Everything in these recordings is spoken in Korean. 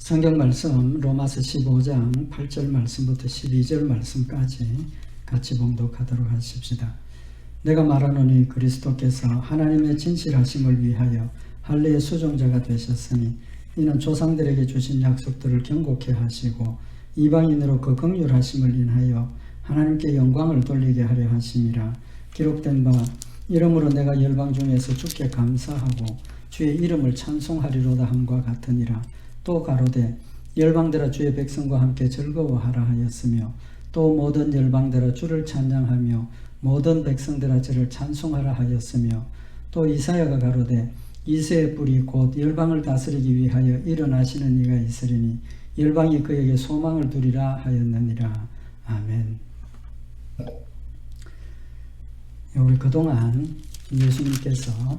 성경 말씀 로마서 15장 8절 말씀부터 12절 말씀까지 같이 봉독하도록 하십시다. 내가 말하노니 그리스도께서 하나님의 진실하심을 위하여 할례의 수종자가 되셨으니 이는 조상들에게 주신 약속들을 경고케 하시고 이방인으로 그 긍휼하심을 인하여 하나님께 영광을 돌리게 하려 하심이라. 기록된 바 이러므로 내가 열방 중에서 주께 감사하고 주의 이름을 찬송하리로다 함과 같으니라. 또 가로되 열방들아 주의 백성과 함께 즐거워하라 하였으며 또 모든 열방들아 주를 찬양하며 모든 백성들아 저를 찬송하라 하였으며 또 이사야가 가로되 이새의 뿔이 곧 열방을 다스리기 위하여 일어나시는 이가 있으리니 열방이 그에게 소망을 두리라 하였느니라. 아멘. 우리 그동안 예수님께서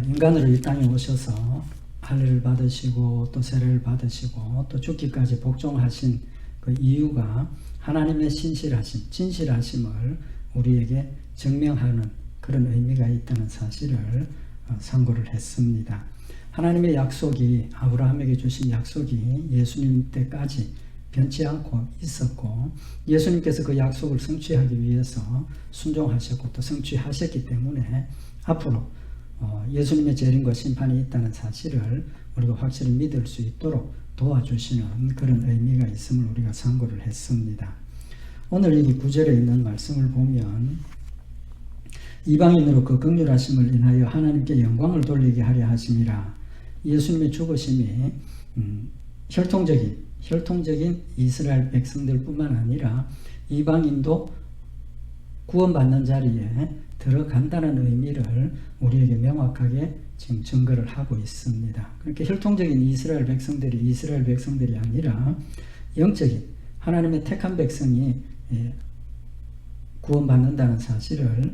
인간으로 이 땅에 오셔서 할례를 받으시고 또 세례를 받으시고 또 죽기까지 복종하신 그 이유가 하나님의 신실하심, 진실하심을 우리에게 증명하는 그런 의미가 있다는 사실을 상고를 했습니다. 하나님의 약속이, 아브라함에게 주신 약속이 예수님 때까지 변치 않고 있었고 예수님께서 그 약속을 성취하기 위해서 순종하셨고 또 성취하셨기 때문에 앞으로 예수님의 재림과 심판이 있다는 사실을 우리가 확실히 믿을 수 있도록 도와주시는 그런 의미가 있음을 우리가 상고를 했습니다. 오늘 이 9절에 있는 말씀을 보면 이방인으로 그 긍휼하심을 인하여 하나님께 영광을 돌리게 하려 하심이라. 예수님의 죽으심이 혈통적인 이스라엘 백성들 뿐만 아니라 이방인도 구원받는 자리에 들어간다는 의미를 우리에게 명확하게 지금 증거를 하고 있습니다. 그렇게 혈통적인 이스라엘 백성들이 아니라 영적인 하나님의 택한 백성이 구원받는다는 사실을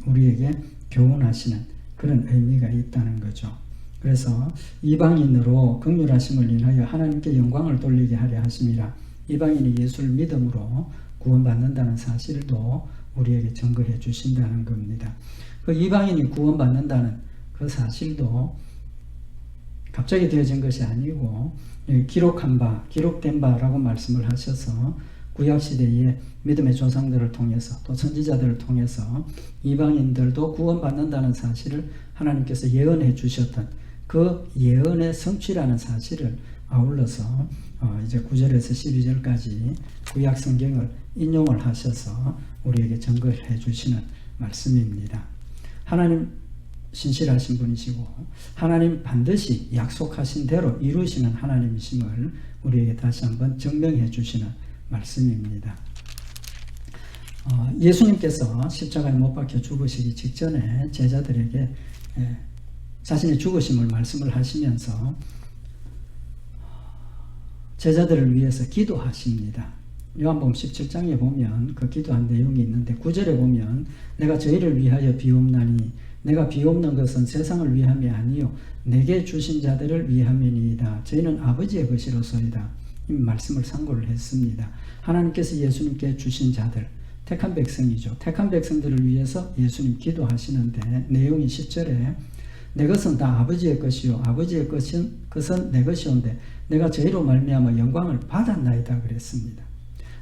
우리에게 교훈하시는 그런 의미가 있다는 거죠. 그래서 이방인으로 긍휼하심을 인하여 하나님께 영광을 돌리게 하려 하심이라. 이방인이 예수를 믿음으로 구원받는다는 사실도 우리에게 증거해 주신다는 겁니다. 그 이방인이 구원받는다는 그 사실도 갑자기 되어진 것이 아니고 기록된 바라고 말씀을 하셔서 구약시대에 믿음의 조상들을 통해서 또 선지자들을 통해서 이방인들도 구원받는다는 사실을 하나님께서 예언해 주셨던 그 예언의 성취라는 사실을 아울러서 이제 9절에서 12절까지 구약 성경을 인용을 하셔서 우리에게 증거해 주시는 말씀입니다. 하나님 신실하신 분이시고 하나님 반드시 약속하신 대로 이루시는 하나님이심을 우리에게 다시 한번 증명해 주시는 말씀입니다. 예수님께서 십자가에 못 박혀 죽으시기 직전에 제자들에게 자신의 죽으심을 말씀을 하시면서 제자들을 위해서 기도하십니다. 요한복음 17장에 보면 그 기도한 내용이 있는데 9절에 보면 내가 저희를 위하여 비옵나니 내가 비옵는 것은 세상을 위함이 아니요 내게 주신 자들을 위함이니이다. 저희는 아버지의 것이로소이다. 이 말씀을 상고를 했습니다. 하나님께서 예수님께 주신 자들, 택한 백성이죠. 택한 백성들을 위해서 예수님 기도하시는데 내용이 10절에 내 것은 다 아버지의 것이요 아버지의 것은 내 것이온데 내가 저희로 말미암아 영광을 받았나이다 그랬습니다.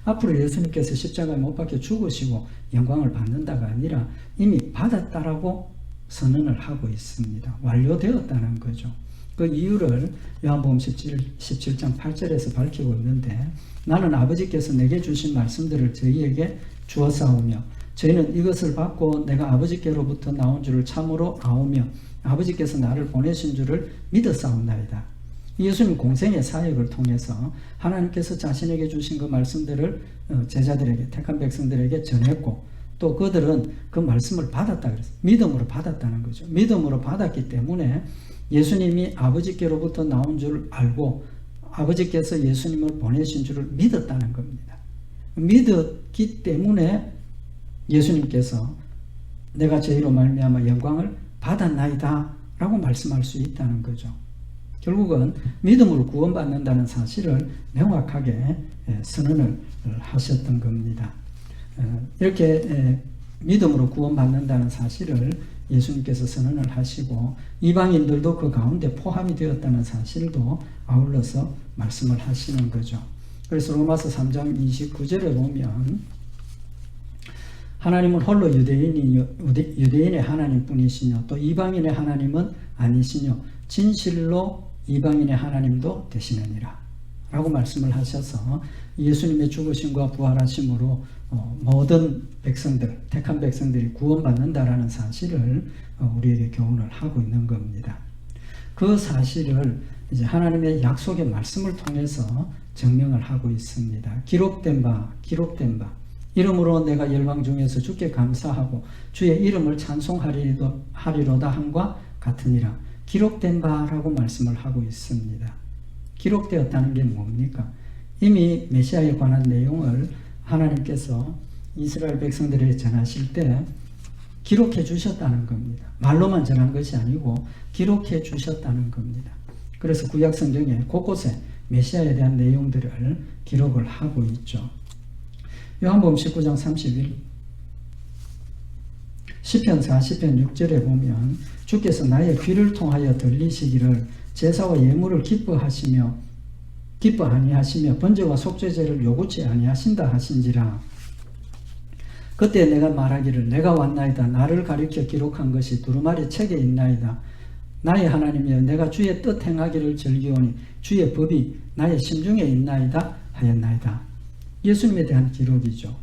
앞으로 예수님께서 십자가에 못 박혀 죽으시고 영광을 받는다가 아니라 이미 받았다라고 선언을 하고 있습니다. 완료되었다는 거죠. 그 이유를 요한복음 17장 8절에서 밝히고 있는데 나는 아버지께서 내게 주신 말씀들을 저희에게 주었사오며 저희는 이것을 받고 내가 아버지께로부터 나온 줄을 참으로 아오며 아버지께서 나를 보내신 줄을 믿었사옵나이다. 예수님 공생의 사역을 통해서 하나님께서 자신에게 주신 그 말씀들을 제자들에게 택한 백성들에게 전했고 또 그들은 그 말씀을 받았다 그랬어요. 믿음으로 받았다는 거죠. 믿음으로 받았기 때문에 예수님이 아버지께로부터 나온 줄 알고 아버지께서 예수님을 보내신 줄을 믿었다는 겁니다. 믿었기 때문에 예수님께서 내가 저희로 말미암아 영광을 받았나이다 라고 말씀할 수 있다는 거죠. 결국은 믿음으로 구원받는다는 사실을 명확하게 선언을 하셨던 겁니다. 이렇게 믿음으로 구원받는다는 사실을 예수님께서 선언을 하시고 이방인들도 그 가운데 포함이 되었다는 사실도 아울러서 말씀을 하시는 거죠. 그래서 로마서 3장 29절에 보면 하나님은 홀로 유대인의 하나님뿐이시뇨 또 이방인의 하나님은 아니시뇨 진실로 이방인의 하나님도 되시느니라 라고 말씀을 하셔서 예수님의 죽으심과 부활하심으로 모든 백성들, 택한 백성들이 구원받는다라는 사실을 우리에게 교훈을 하고 있는 겁니다. 그 사실을 이제 하나님의 약속의 말씀을 통해서 증명을 하고 있습니다. 기록된 바 이름으로 내가 열방 중에서 주께 감사하고 주의 이름을 찬송하리로다 함과 같으니라. 기록된 바라고 말씀을 하고 있습니다. 기록되었다는 게 뭡니까? 이미 메시아에 관한 내용을 하나님께서 이스라엘 백성들에게 전하실 때 기록해 주셨다는 겁니다. 말로만 전한 것이 아니고 기록해 주셨다는 겁니다. 그래서 구약 성경에 곳곳에 메시아에 대한 내용들을 기록을 하고 있죠. 요한복음 19장 31 시편 40편 6절에 보면 주께서 나의 귀를 통하여 들리시기를 제사와 예물을 기뻐 아니하시며 번제와 속죄제를 요구치 아니하신다 하신지라. 그때 내가 말하기를 내가 왔나이다. 나를 가리켜 기록한 것이 두루마리 책에 있나이다. 나의 하나님이여 내가 주의 뜻 행하기를 즐기오니 주의 법이 나의 심중에 있나이다 하였나이다. 예수님에 대한 기록이죠.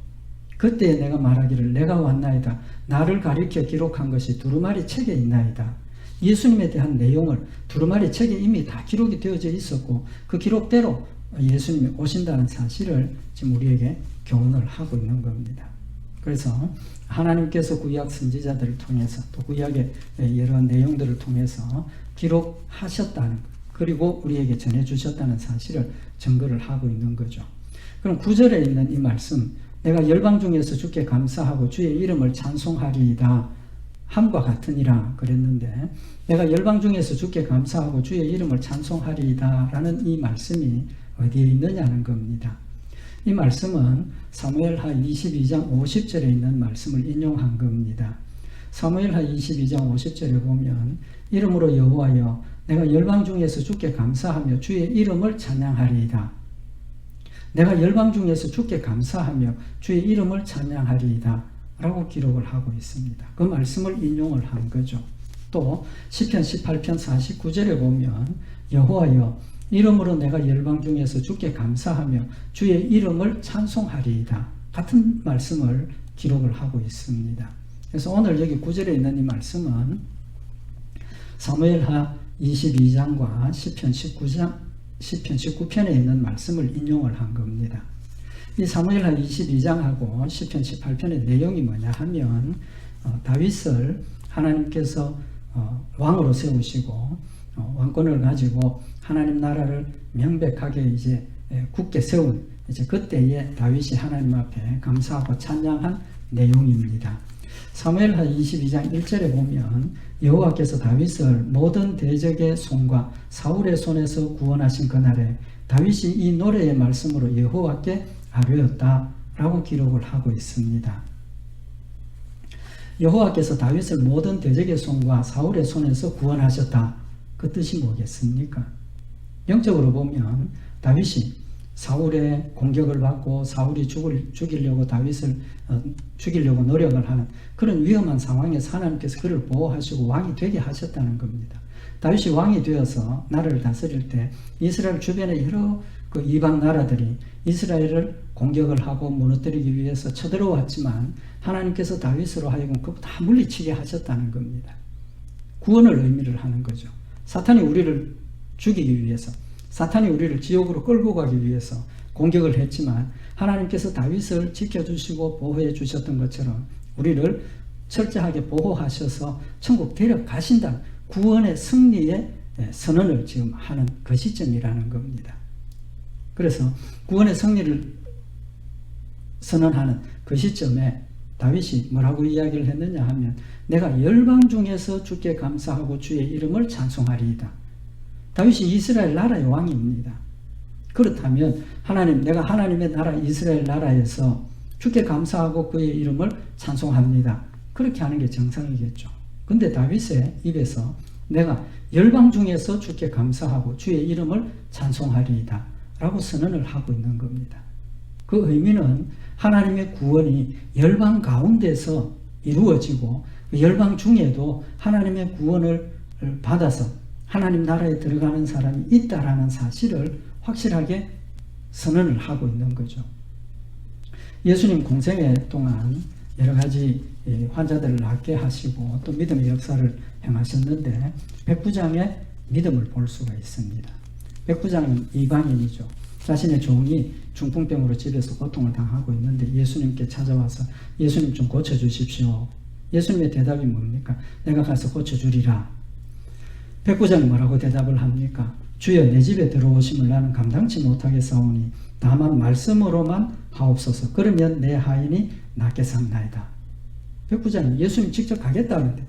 그때 내가 말하기를 내가 왔나이다. 나를 가리켜 기록한 것이 두루마리 책에 있나이다. 예수님에 대한 내용을 두루마리 책에 이미 다 기록이 되어져 있었고 그 기록대로 예수님이 오신다는 사실을 지금 우리에게 교훈을 하고 있는 겁니다. 그래서 하나님께서 구약 선지자들을 통해서 또 구약의 여러 내용들을 통해서 기록하셨다는 것, 그리고 우리에게 전해주셨다는 사실을 증거를 하고 있는 거죠. 그럼 9절에 있는 이 말씀, 내가 열방 중에서 주께 감사하고 주의 이름을 찬송하리이다 함과 같으니라 그랬는데, 내가 열방 중에서 주께 감사하고 주의 이름을 찬송하리이다 라는 이 말씀이 어디에 있느냐는 겁니다. 이 말씀은 사무엘하 22장 50절에 있는 말씀을 인용한 겁니다. 사무엘하 22장 50절에 보면 이름으로 여호와여 내가 열방 중에서 주께 감사하며 주의 이름을 찬양하리이다. 내가 열방 중에서 주께 감사하며 주의 이름을 찬양하리이다 라고 기록을 하고 있습니다. 그 말씀을 인용을 한 거죠. 또 시편 18편 49절에 보면 여호와여 이름으로 내가 열방 중에서 주께 감사하며 주의 이름을 찬송하리이다. 같은 말씀을 기록을 하고 있습니다. 그래서 오늘 여기 9절에 있는 이 말씀은 사무엘하 22장과 시편 19편에 있는 말씀을 인용을 한 겁니다. 이 사무엘하 22장하고 시편 18편의 내용이 뭐냐 하면 다윗을 하나님께서 왕으로 세우시고 왕권을 가지고 하나님 나라를 명백하게 이제 굳게 세운 이제 그때의 다윗이 하나님 앞에 감사하고 찬양한 내용입니다. 사무엘하 22장 1절에 보면 여호와께서 다윗을 모든 대적의 손과 사울의 손에서 구원하신 그날에 다윗이 이 노래의 말씀으로 여호와께 아뢰었다 라고 기록을 하고 있습니다. 여호와께서 다윗을 모든 대적의 손과 사울의 손에서 구원하셨다. 그 뜻이 뭐겠습니까? 영적으로 보면 다윗이 사울의 공격을 받고 사울이 죽이려고 다윗을 죽이려고 노력을 하는 그런 위험한 상황에서 하나님께서 그를 보호하시고 왕이 되게 하셨다는 겁니다. 다윗이 왕이 되어서 나라를 다스릴 때 이스라엘 주변의 여러 그 이방 나라들이 이스라엘을 공격을 하고 무너뜨리기 위해서 쳐들어왔지만 하나님께서 다윗으로 하여금 그거 다 물리치게 하셨다는 겁니다. 구원을 의미를 하는 거죠. 사탄이 우리를 죽이기 위해서, 사탄이 우리를 지옥으로 끌고 가기 위해서 공격을 했지만 하나님께서 다윗을 지켜주시고 보호해 주셨던 것처럼 우리를 철저하게 보호하셔서 천국 데려가신다는 구원의 승리의 선언을 지금 하는 그 시점이라는 겁니다. 그래서 구원의 승리를 선언하는 그 시점에 다윗이 뭐라고 이야기를 했느냐 하면 내가 열방 중에서 주께 감사하고 주의 이름을 찬송하리이다. 다윗이 이스라엘 나라의 왕입니다. 그렇다면 하나님, 내가 하나님의 나라 이스라엘 나라에서 주께 감사하고 그의 이름을 찬송합니다. 그렇게 하는 게 정상이겠죠. 근데 다윗의 입에서 내가 열방 중에서 주께 감사하고 주의 이름을 찬송하리이다 라고 선언을 하고 있는 겁니다. 그 의미는 하나님의 구원이 열방 가운데서 이루어지고 열방 중에도 하나님의 구원을 받아서 하나님 나라에 들어가는 사람이 있다라는 사실을 확실하게 선언을 하고 있는 거죠. 예수님 공생애 동안 여러 가지 환자들을 낫게 하시고 또 믿음의 역사를 행하셨는데 백부장의 믿음을 볼 수가 있습니다. 백부장은 이방인이죠. 자신의 종이 중풍병으로 집에서 고통을 당하고 있는데 예수님께 찾아와서 예수님 좀 고쳐주십시오. 예수님의 대답이 뭡니까? 내가 가서 고쳐주리라. 백부장이 뭐라고 대답을 합니까? 주여 내 집에 들어오심을 나는 감당치 못하겠사오니 다만 말씀으로만 하옵소서. 그러면 내 하인이 낫게 삽나이다. 백부장이 예수님 직접 가겠다는데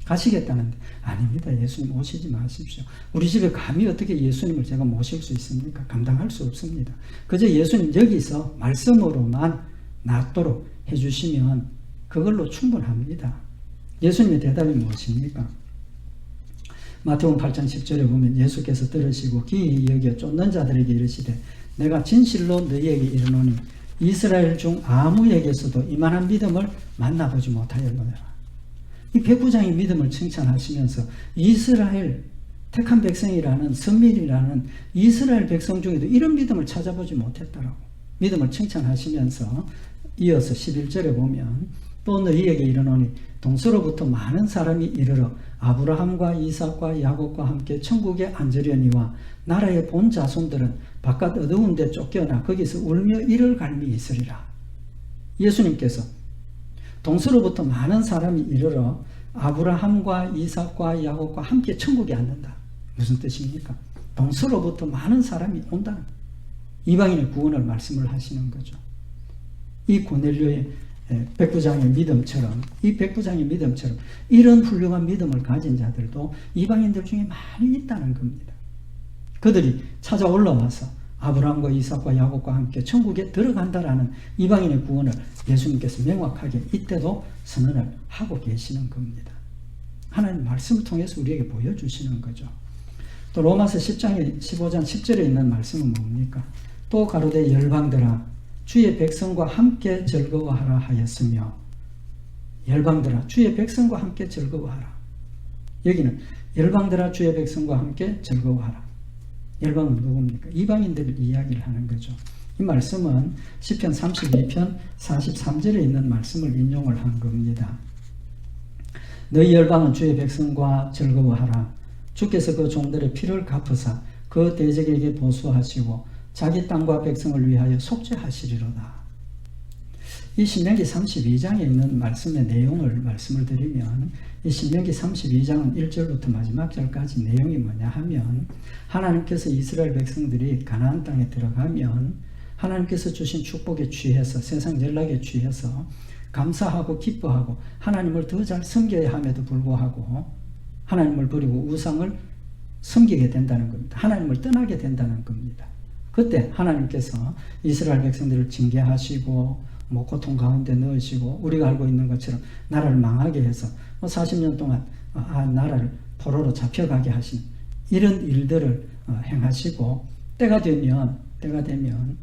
가시겠다는데 아닙니다. 예수님 오시지 마십시오. 우리 집에 감히 어떻게 예수님을 제가 모실 수 있습니까? 감당할 수 없습니다. 그저 예수님 여기서 말씀으로만 낫도록 해주시면 그걸로 충분합니다. 예수님의 대답이 무엇입니까? 마태복음 8장 10절에 보면 예수께서 들으시고 기이 여겨 쫓는 자들에게 이르시되 내가 진실로 너희에게 이르노니 이스라엘 중 아무에게서도 이만한 믿음을 만나보지 못하였노라. 이 백부장의 믿음을 칭찬하시면서 이스라엘 택한 백성이라는 선밀이라는 이스라엘 백성 중에도 이런 믿음을 찾아보지 못했다라고 믿음을 칭찬하시면서 이어서 11절에 보면 또 너희에게 이르노니 동서로부터 많은 사람이 이르러 아브라함과 이삭과 야곱과 함께 천국에 앉으려니와 나라의 본 자손들은 바깥 어두운 데 쫓겨나 거기서 울며 이를 갈미 있으리라. 예수님께서 동서로부터 많은 사람이 이르러 아브라함과 이삭과 야곱과 함께 천국에 앉는다. 무슨 뜻입니까? 동서로부터 많은 사람이 온다는 이방인의 구원을 말씀을 하시는 거죠. 이 고넬료의 백부장의 믿음처럼 이런 훌륭한 믿음을 가진 자들도 이방인들 중에 많이 있다는 겁니다. 그들이 찾아 올라와서 아브라함과 이삭과 야곱과 함께 천국에 들어간다라는 이방인의 구원을 예수님께서 명확하게 이때도 선언을 하고 계시는 겁니다. 하나님 말씀을 통해서 우리에게 보여주시는 거죠. 또 로마서 10장 15장 10절에 있는 말씀은 뭡니까? 또 가로되 열방들아 주의 백성과 함께 즐거워하라 하였으며 열방들아 주의 백성과 함께 즐거워하라. 여기는 열방들아 주의 백성과 함께 즐거워하라. 열방은 누굽니까? 이방인들을 이야기를 하는 거죠. 이 말씀은 시편 32편 43절에 있는 말씀을 인용을 한 겁니다. 너희 열방은 주의 백성과 즐거워하라. 주께서 그 종들의 피를 갚으사 그 대적에게 보수하시고 자기 땅과 백성을 위하여 속죄하시리로다. 이 신명기 32장에 있는 말씀의 내용을 말씀을 드리면 이 신명기 32장은 1절부터 마지막 절까지 내용이 뭐냐 하면 하나님께서 이스라엘 백성들이 가나안 땅에 들어가면 하나님께서 주신 축복에 취해서 세상 연락에 취해서 감사하고 기뻐하고 하나님을 더 잘 섬겨야 함에도 불구하고 하나님을 버리고 우상을 섬기게 된다는 겁니다. 하나님을 떠나게 된다는 겁니다. 그때 하나님께서 이스라엘 백성들을 징계하시고 고통 가운데 넣으시고 우리가 알고 있는 것처럼 나라를 망하게 해서 40년 동안 나라를 포로로 잡혀가게 하시는 이런 일들을 행하시고 때가 되면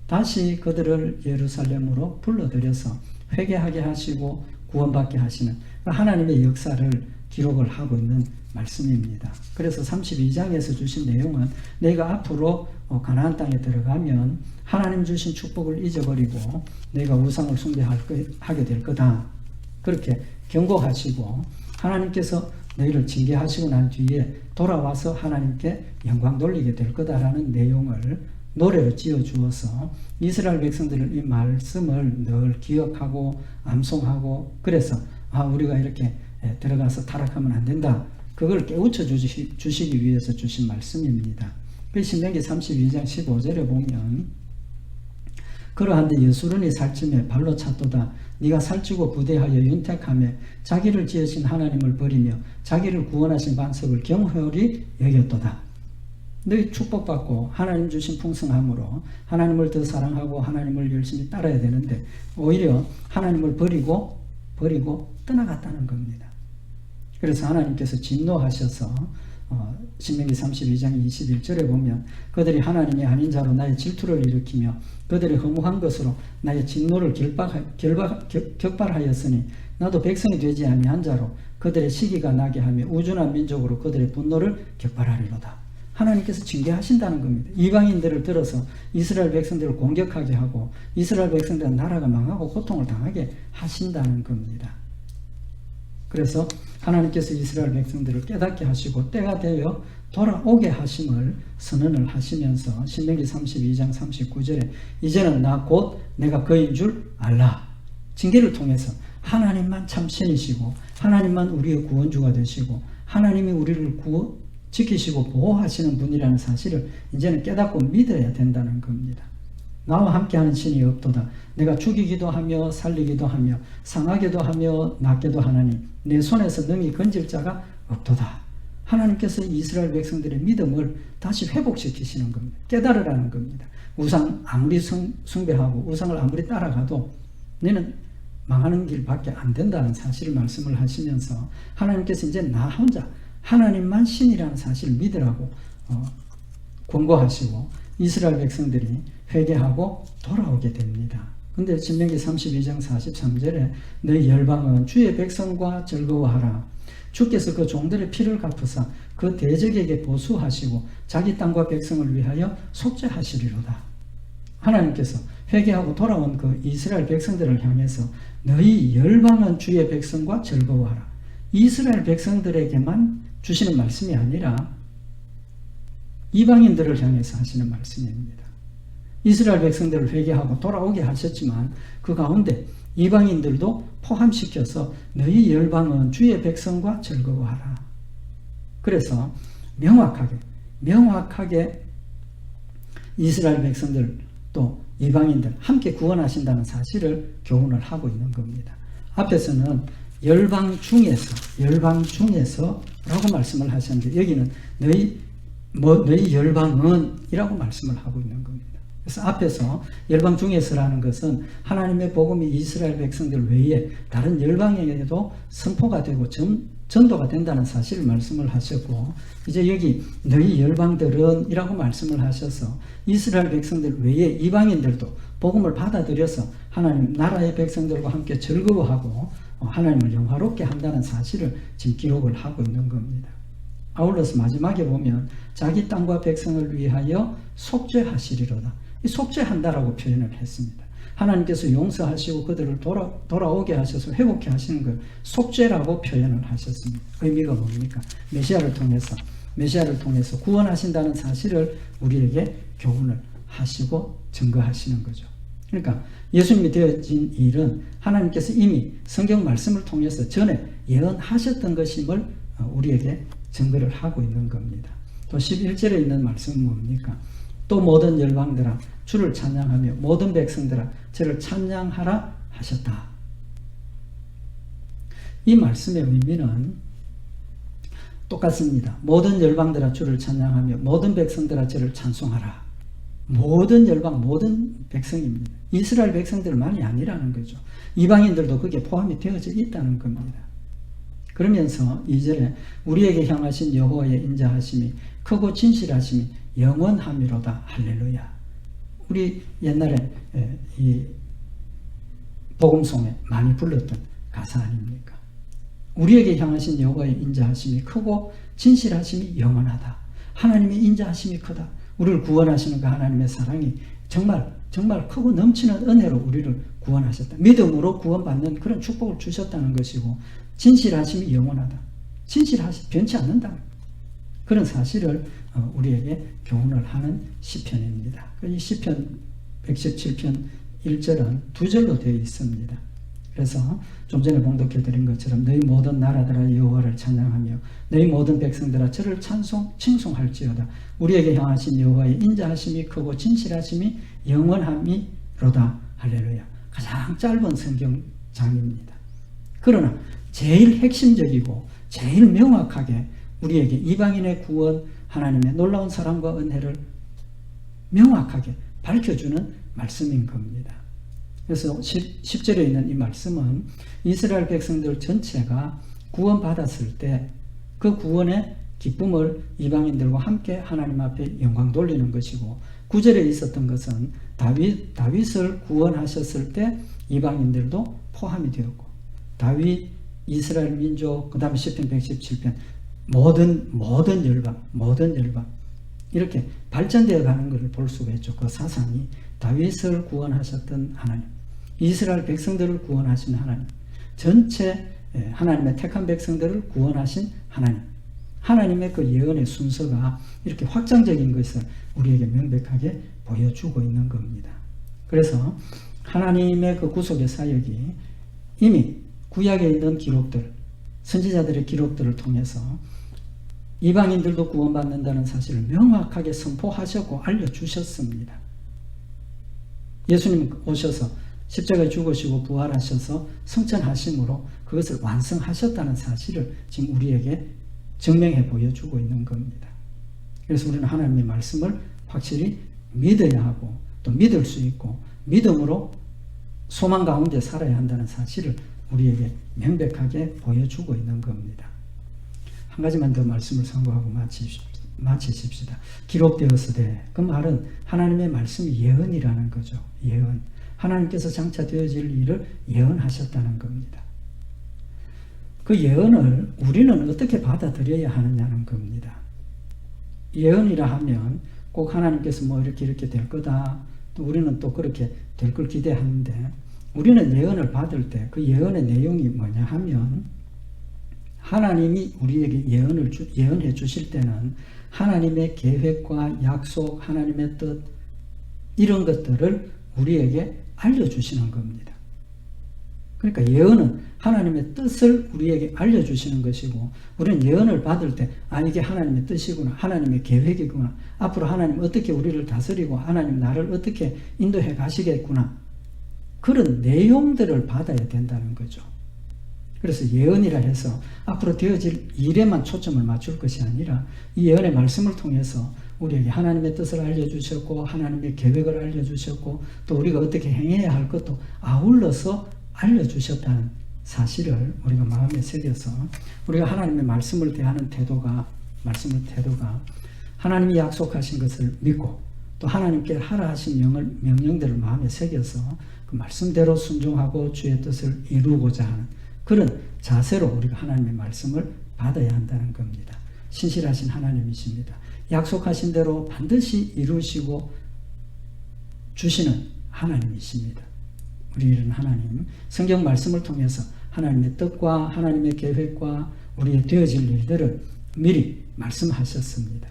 다시 그들을 예루살렘으로 불러들여서 회개하게 하시고 구원받게 하시는 하나님의 역사를 기록을 하고 있는 말씀입니다. 그래서 32장에서 주신 내용은 내가 앞으로 가나안 땅에 들어가면 하나님 주신 축복을 잊어버리고 내가 우상을 숭배하게 될 거다. 그렇게 경고하시고 하나님께서 너희를 징계하시고 난 뒤에 돌아와서 하나님께 영광 돌리게 될 거다라는 내용을 노래로 지어주어서 이스라엘 백성들은 이 말씀을 늘 기억하고 암송하고 그래서 우리가 이렇게 들어가서 타락하면 안 된다. 그걸 깨우쳐 주시기 위해서 주신 말씀입니다. 그 신명기 32장 15절에 보면 그러한데 여수론이 살찌매 발로 찼도다. 네가 살찌고 부대하여 윤택하며 자기를 지으신 하나님을 버리며 자기를 구원하신 반석을 경홀히 여겼도다. 너희 축복받고 하나님 주신 풍성함으로 하나님을 더 사랑하고 하나님을 열심히 따라야 되는데 오히려 하나님을 버리고 떠나갔다는 겁니다. 그래서 하나님께서 진노하셔서 신명기 32장 21절에 보면 그들이 하나님이 아닌 자로 나의 질투를 일으키며 그들이 허무한 것으로 나의 진노를 격발하였으니 나도 백성이 되지 아니한 자로 그들의 시기가 나게 하며 우준한 민족으로 그들의 분노를 격발하리로다. 하나님께서 징계하신다는 겁니다. 이방인들을 들어서 이스라엘 백성들을 공격하게 하고 이스라엘 백성들은 나라가 망하고 고통을 당하게 하신다는 겁니다. 그래서 하나님께서 이스라엘 백성들을 깨닫게 하시고 때가 되어 돌아오게 하심을 선언을 하시면서 신명기 32장 39절에 이제는 나 곧 내가 그인 줄 알라. 징계를 통해서 하나님만 참 신이시고 하나님만 우리의 구원주가 되시고 하나님이 우리를 지키시고 보호하시는 분이라는 사실을 이제는 깨닫고 믿어야 된다는 겁니다. 나와 함께하는 신이 없도다. 내가 죽이기도 하며 살리기도 하며 상하게도 하며 낫게도 하나니 내 손에서 능히 건질 자가 없도다. 하나님께서 이스라엘 백성들의 믿음을 다시 회복시키시는 겁니다. 깨달으라는 겁니다. 우상 아무리 숭배하고 우상을 아무리 따라가도 너는 망하는 길밖에 안 된다는 사실을 말씀을 하시면서 하나님께서 이제 나 혼자 하나님만 신이라는 사실을 믿으라고 권고하시고 이스라엘 백성들이 회개하고 돌아오게 됩니다. 근데 신명기 32장 43절에 너희 열방은 주의 백성과 즐거워하라. 주께서 그 종들의 피를 갚으사 그 대적에게 보수하시고 자기 땅과 백성을 위하여 속죄하시리로다. 하나님께서 회개하고 돌아온 그 이스라엘 백성들을 향해서 너희 열방은 주의 백성과 즐거워하라. 이스라엘 백성들에게만 주시는 말씀이 아니라 이방인들을 향해서 하시는 말씀입니다. 이스라엘 백성들을 회개하고 돌아오게 하셨지만 그 가운데 이방인들도 포함시켜서 너희 열방은 주의 백성과 즐거워하라. 그래서 명확하게 이스라엘 백성들 또 이방인들 함께 구원하신다는 사실을 교훈을 하고 있는 겁니다. 앞에서는 열방 중에서 라고 말씀을 하셨는데 여기는 너희 열방은 이라고 말씀을 하고 있는 겁니다. 그래서 앞에서 열방 중에서라는 것은 하나님의 복음이 이스라엘 백성들 외에 다른 열방에게도 선포가 되고 전도가 된다는 사실을 말씀을 하셨고 이제 여기 너희 열방들은 이라고 말씀을 하셔서 이스라엘 백성들 외에 이방인들도 복음을 받아들여서 하나님 나라의 백성들과 함께 즐거워하고 하나님을 영화롭게 한다는 사실을 지금 기록을 하고 있는 겁니다. 아울러서 마지막에 보면 자기 땅과 백성을 위하여 속죄하시리로다. 이 속죄한다라고 표현을 했습니다. 하나님께서 용서하시고 그들을 돌아오게 하셔서 회복해 하시는 걸 속죄라고 표현을 하셨습니다. 의미가 뭡니까? 메시아를 통해서 구원하신다는 사실을 우리에게 교훈을 하시고 증거하시는 거죠. 그러니까 예수님이 되어진 일은 하나님께서 이미 성경 말씀을 통해서 전에 예언하셨던 것임을 우리에게 증거를 하고 있는 겁니다. 또 11절에 있는 말씀은 뭡니까? 또 모든 열방들아 주를 찬양하며 모든 백성들아 저를 찬양하라 하셨다. 이 말씀의 의미는 똑같습니다. 모든 열방들아 주를 찬양하며 모든 백성들아 저를 찬송하라. 모든 열방, 모든 백성입니다. 이스라엘 백성들만이 아니라는 거죠. 이방인들도 그게 포함이 되어져 있다는 겁니다. 그러면서 2절에 우리에게 향하신 여호와의 인자하심이 크고 진실하심이 영원함이로다. 할렐루야. 우리 옛날에 이 복음송에 많이 불렀던 가사 아닙니까? 우리에게 향하신 여호와의 인자하심이 크고 진실하심이 영원하다. 하나님의 인자하심이 크다. 우리를 구원하시는 그 하나님의 사랑이 정말 크고 넘치는 은혜로 우리를 구원하셨다. 믿음으로 구원받는 그런 축복을 주셨다는 것이고 진실하심이 영원하다. 변치 않는다. 그런 사실을 우리에게 교훈을 하는 시편입니다. 이 시편 117편 1절은 두 절로 되어 있습니다. 그래서 좀 전에 봉독해드린 것처럼 너희 모든 나라들아 여호와를 찬양하며 너희 모든 백성들아 저를 칭송할지어다. 우리에게 향하신 여호와의 인자하심이 크고 진실하심이 영원함이로다. 할렐루야. 가장 짧은 성경장입니다. 그러나 제일 핵심적이고 제일 명확하게 우리에게 이방인의 구원, 하나님의 놀라운 사랑과 은혜를 명확하게 밝혀주는 말씀인 겁니다. 그래서 10절에 있는 이 말씀은 이스라엘 백성들 전체가 구원받았을 때 그 구원의 기쁨을 이방인들과 함께 하나님 앞에 영광 돌리는 것이고, 9절에 있었던 것은 다윗을 구원하셨을 때 이방인들도 포함이 되었고, 다윗, 이스라엘 민족, 그 다음에 시편 117편 모든 열방 이렇게 발전되어 가는 것을 볼 수가 있죠. 그 사상이 다윗을 구원하셨던 하나님, 이스라엘 백성들을 구원하신 하나님, 전체 하나님의 택한 백성들을 구원하신 하나님, 하나님의 그 예언의 순서가 이렇게 확장적인 것을 우리에게 명백하게 보여주고 있는 겁니다. 그래서 하나님의 그 구속의 사역이 이미 구약에 있는 기록들, 선지자들의 기록들을 통해서 이방인들도 구원받는다는 사실을 명확하게 선포하셨고 알려주셨습니다. 예수님 오셔서 십자가에 죽으시고 부활하셔서 성천하심으로 그것을 완성하셨다는 사실을 지금 우리에게 증명해 보여주고 있는 겁니다. 그래서 우리는 하나님의 말씀을 확실히 믿어야 하고 또 믿을 수 있고 믿음으로 소망 가운데 살아야 한다는 사실을 우리에게 명백하게 보여주고 있는 겁니다. 한 가지만 더 말씀을 선고하고 마치십시다. 기록되었으되, 그 말은 하나님의 말씀이 예언이라는 거죠. 예언. 하나님께서 장차 되어질 일을 예언하셨다는 겁니다. 그 예언을 우리는 어떻게 받아들여야 하느냐는 겁니다. 예언이라 하면 꼭 하나님께서 뭐 이렇게 될 거다, 또 우리는 또 그렇게 될 걸 기대하는데, 우리는 예언을 받을 때 그 예언의 내용이 뭐냐 하면, 하나님이 우리에게 예언해 주실 때는 하나님의 계획과 약속, 하나님의 뜻, 이런 것들을 우리에게 알려주시는 겁니다. 그러니까 예언은 하나님의 뜻을 우리에게 알려주시는 것이고, 우리는 예언을 받을 때 이게 하나님의 뜻이구나, 하나님의 계획이구나, 앞으로 하나님 어떻게 우리를 다스리고 하나님 나를 어떻게 인도해 가시겠구나, 그런 내용들을 받아야 된다는 거죠. 그래서 예언이라 해서 앞으로 되어질 일에만 초점을 맞출 것이 아니라 이 예언의 말씀을 통해서 우리에게 하나님의 뜻을 알려주셨고 하나님의 계획을 알려주셨고 또 우리가 어떻게 행해야 할 것도 아울러서 알려주셨다는 사실을 우리가 마음에 새겨서 우리가 하나님의 말씀을 대하는 태도가 하나님이 약속하신 것을 믿고 또 하나님께 하라 하신 명령들을 마음에 새겨서 그 말씀대로 순종하고 주의 뜻을 이루고자 하는 그런 자세로 우리가 하나님의 말씀을 받아야 한다는 겁니다. 신실하신 하나님이십니다. 약속하신 대로 반드시 이루시고 주시는 하나님이십니다. 우리는 하나님, 성경 말씀을 통해서 하나님의 뜻과 하나님의 계획과 우리의 되어질 일들을 미리 말씀하셨습니다.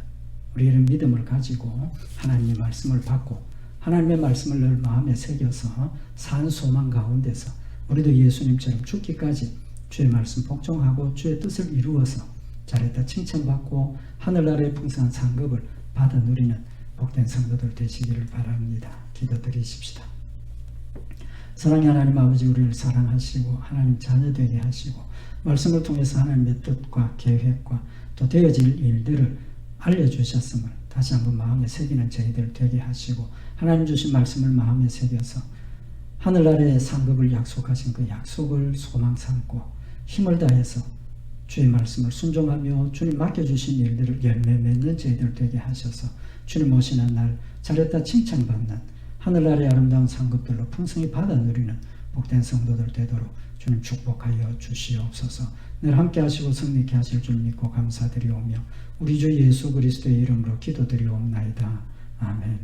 우리는 믿음을 가지고 하나님의 말씀을 받고 하나님의 말씀을 늘 마음에 새겨서 산 소망 가운데서 우리도 예수님처럼 죽기까지 주의 말씀 복종하고 주의 뜻을 이루어서 잘했다 칭찬받고 하늘나라의 풍성한 상급을 받아 누리는 복된 성도들 되시기를 바랍니다. 기도드리십시다. 사랑의 하나님 아버지, 우리를 사랑하시고 하나님 자녀 되게 하시고 말씀을 통해서 하나님의 뜻과 계획과 또 되어질 일들을 알려주셨음을 다시 한번 마음에 새기는 저희들 되게 하시고 하나님 주신 말씀을 마음에 새겨서 하늘나라의 상급을 약속하신 그 약속을 소망 삼고 힘을 다해서 주의 말씀을 순종하며 주님 맡겨주신 일들을 열매 맺는 저희들 되게 하셔서 주님 오시는 날 잘했다 칭찬받는 하늘나라의 아름다운 상급들로 풍성히 받아 누리는 복된 성도들 되도록 주님 축복하여 주시옵소서. 늘 함께 하시고 성립케 하실 줄 믿고 감사드리오며 우리 주 예수 그리스도의 이름으로 기도드리옵나이다. 아멘.